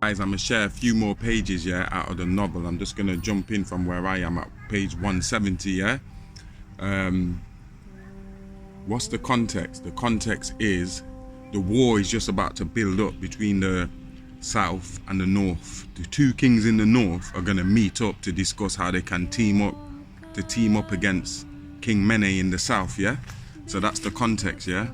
Guys, I'm gonna share a few more pages, yeah, out of the novel. I'm just gonna jump in from where I am at page 170, yeah. What's the context? The context is the war is just about to build up between the south and the north. The two kings in the north are gonna meet up to discuss how they can team up against King Mene in the south, yeah. So that's the context, yeah.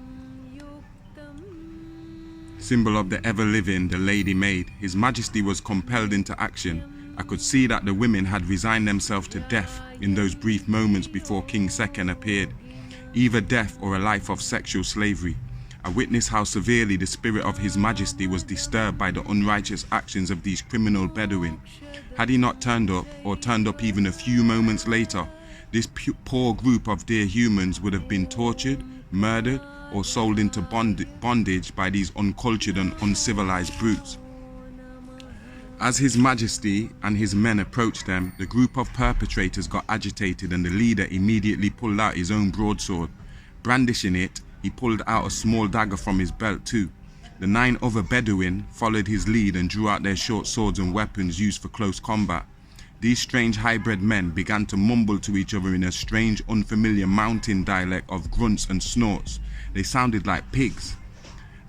Symbol of the ever-living, the Lady Maid. His Majesty was compelled into action. I could see that the women had resigned themselves to death in those brief moments before King Second appeared. Either death or a life of sexual slavery. I witnessed how severely the spirit of His Majesty was disturbed by the unrighteous actions of these criminal Bedouin. Had he not turned up, or turned up even a few moments later, this poor group of dear humans would have been tortured, murdered, or sold into bondage by these uncultured and uncivilized brutes. As His Majesty and his men approached them, the group of perpetrators got agitated and the leader immediately pulled out his own broadsword. Brandishing it, he pulled out a small dagger from his belt too. The 9 other Bedouin followed his lead and drew out their short swords and weapons used for close combat. These strange hybrid men began to mumble to each other in a strange, unfamiliar mountain dialect of grunts and snorts. They sounded like pigs,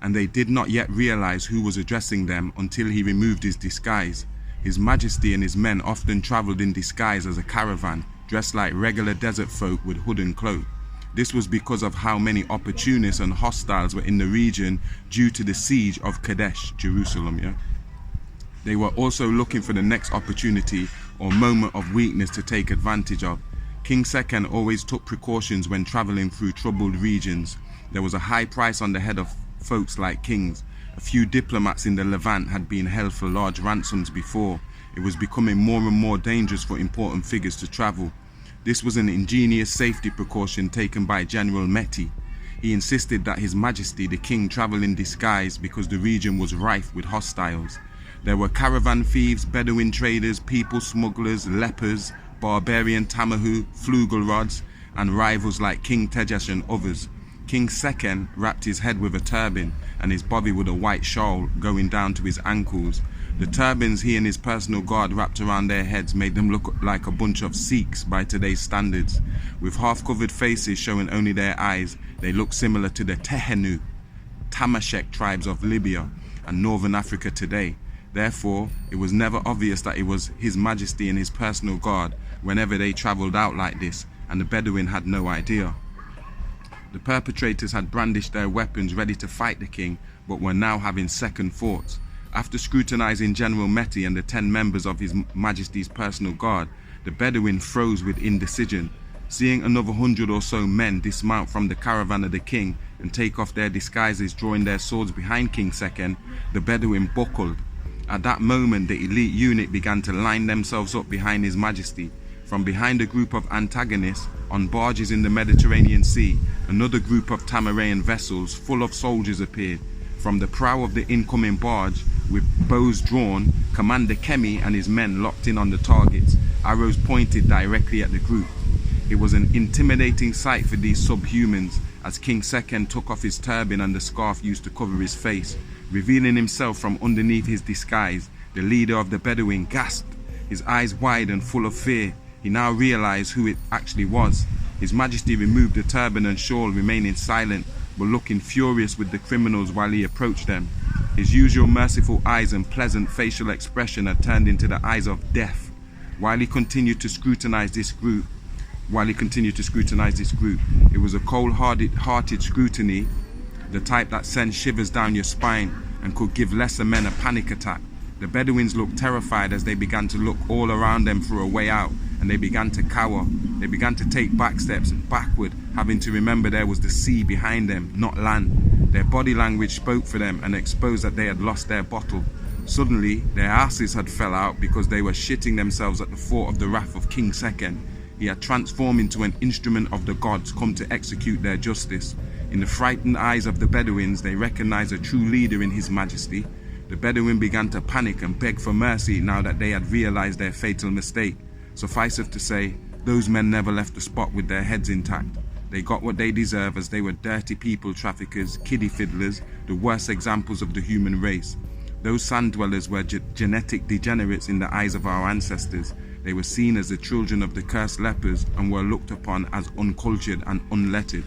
and they did not yet realize who was addressing them until he removed his disguise. His Majesty and his men often traveled in disguise as a caravan, dressed like regular desert folk with hood and cloak. This was because of how many opportunists and hostiles were in the region due to the siege of Kadesh, Jerusalem, yeah? They were also looking for the next opportunity or moment of weakness to take advantage of. King Second always took precautions when traveling through troubled regions. There was a high price on the head of folks like kings. A few diplomats in the Levant had been held for large ransoms before. It was becoming more and more dangerous for important figures to travel. This was an ingenious safety precaution taken by General Meti. He insisted that His Majesty the King travel in disguise because the region was rife with hostiles. There were caravan thieves, Bedouin traders, people smugglers, lepers, barbarian tamahu, flugel rods, and rivals like King Tejas and others. King Second wrapped his head with a turban and his body with a white shawl going down to his ankles. The turbans he and his personal guard wrapped around their heads made them look like a bunch of Sikhs by today's standards. With half-covered faces showing only their eyes, they looked similar to the Tehenu, Tamashek tribes of Libya and northern Africa today. Therefore, it was never obvious that it was His Majesty and his personal guard whenever they travelled out like this, and the Bedouin had no idea. The perpetrators had brandished their weapons ready to fight the king, but were now having second thoughts. After scrutinizing General Meti and the 10 members of His Majesty's personal guard, the Bedouin froze with indecision. Seeing another 100 or so men dismount from the caravan of the king and take off their disguises, drawing their swords behind King Second, the Bedouin buckled. At that moment, the elite unit began to line themselves up behind His Majesty. From behind a group of antagonists on barges in the Mediterranean Sea, another group of Tamaraean vessels full of soldiers appeared. From the prow of the incoming barge, with bows drawn, Commander Kemi and his men locked in on the targets, arrows pointed directly at the group. It was an intimidating sight for these subhumans as King Second took off his turban and the scarf used to cover his face. Revealing himself from underneath his disguise, the leader of the Bedouin gasped, his eyes wide and full of fear. He now realized who it actually was. His Majesty removed the turban and shawl, remaining silent, but looking furious with the criminals while he approached them. His usual merciful eyes and pleasant facial expression had turned into the eyes of death. While he continued to scrutinize this group, it was a cold-hearted scrutiny, the type that sends shivers down your spine and could give lesser men a panic attack. The Bedouins looked terrified as they began to look all around them for a way out, and they began to cower. They began to take back steps backward, having to remember there was the sea behind them, not land. Their body language spoke for them and exposed that they had lost their bottle. Suddenly, their asses had fell out because they were shitting themselves at the thought of the wrath of King Second. He had transformed into an instrument of the gods come to execute their justice. In the frightened eyes of the Bedouins, they recognized a true leader in His Majesty. The Bedouin began to panic and beg for mercy now that they had realized their fatal mistake. Suffice it to say, those men never left the spot with their heads intact. They got what they deserve, as they were dirty people traffickers, kiddie fiddlers, the worst examples of the human race. Those sand dwellers were genetic degenerates in the eyes of our ancestors. They were seen as the children of the cursed lepers and were looked upon as uncultured and unlettered.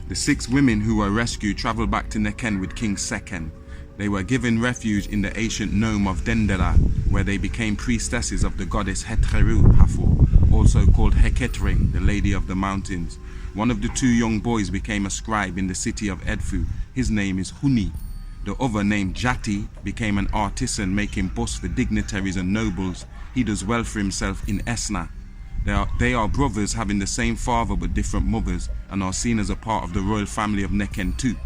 The 6 women who were rescued traveled back to Neken with King Seken. They were given refuge in the ancient nome of Dendera, where they became priestesses of the goddess 𝓆𝓆𝓆𝓏𝓃𝓏𝓏𝓏𝓏, also called Heketri, the Lady of the Mountains. One of the 2 young boys became a scribe in the city of Edfu. His name is Huni. The other, named Jati, became an artisan making busts for dignitaries and nobles. He does well for himself in Esna. They are brothers having the same father but different mothers, and are seen as a part of the royal family of Neken too.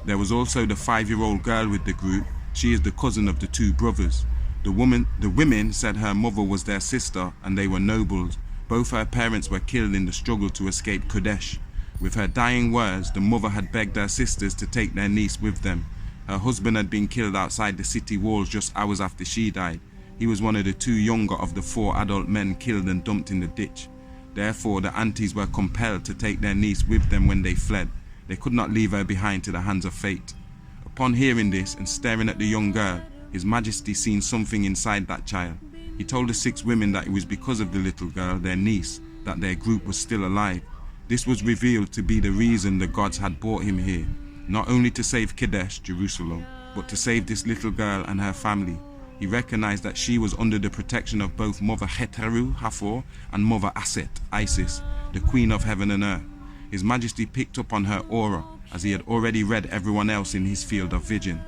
There was also the 5-year-old girl with the group. She is the cousin of the 2 brothers. The women said her mother was their sister and they were nobles. Both her parents were killed in the struggle to escape Kadesh. With her dying words, the mother had begged her sisters to take their niece with them. Her husband had been killed outside the city walls just hours after she died. He was one of the 2 younger of the 4 adult men killed and dumped in the ditch. Therefore, the aunties were compelled to take their niece with them when they fled. They could not leave her behind to the hands of fate. Upon hearing this and staring at the young girl, His Majesty seen something inside that child. He told the 6 women that it was because of the little girl, their niece, that their group was still alive. This was revealed to be the reason the gods had brought him here, not only to save Kadesh, Jerusalem, but to save this little girl and her family. He recognized that she was under the protection of both Mother 𝓆𝓆𝓆𝓏𝓃𝓏𝓏𝓏 and Mother Aset, Isis, the Queen of Heaven and Earth. His Majesty picked up on her aura, as he had already read everyone else in his field of vision.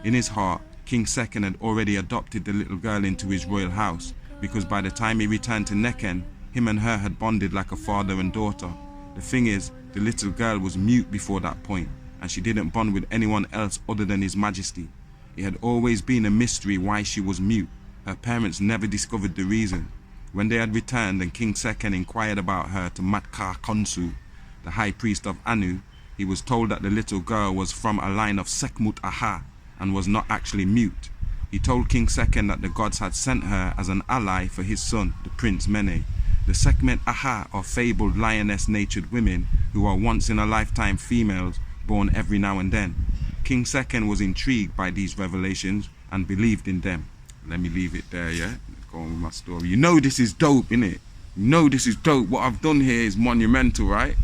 In his heart, King Seken had already adopted the little girl into his royal house, because by the time he returned to Neken, him and her had bonded like a father and daughter. The thing is, the little girl was mute before that point, and she didn't bond with anyone else other than His Majesty. It had always been a mystery why she was mute. Her parents never discovered the reason. When they had returned and King Seken inquired about her to Matkar Konsu, the high priest of Anu, he was told that the little girl was from a line of Sekhmut Aha and was not actually mute. He told King Seken that the gods had sent her as an ally for his son, the Prince Mene. The Sekhmet Aha are fabled lioness-natured women who are once-in-a-lifetime females born every now and then. King Seken was intrigued by these revelations and believed in them. Let me leave it there, yeah? Let's go on with my story. You know this is dope, innit? You know this is dope. What I've done here is monumental, right?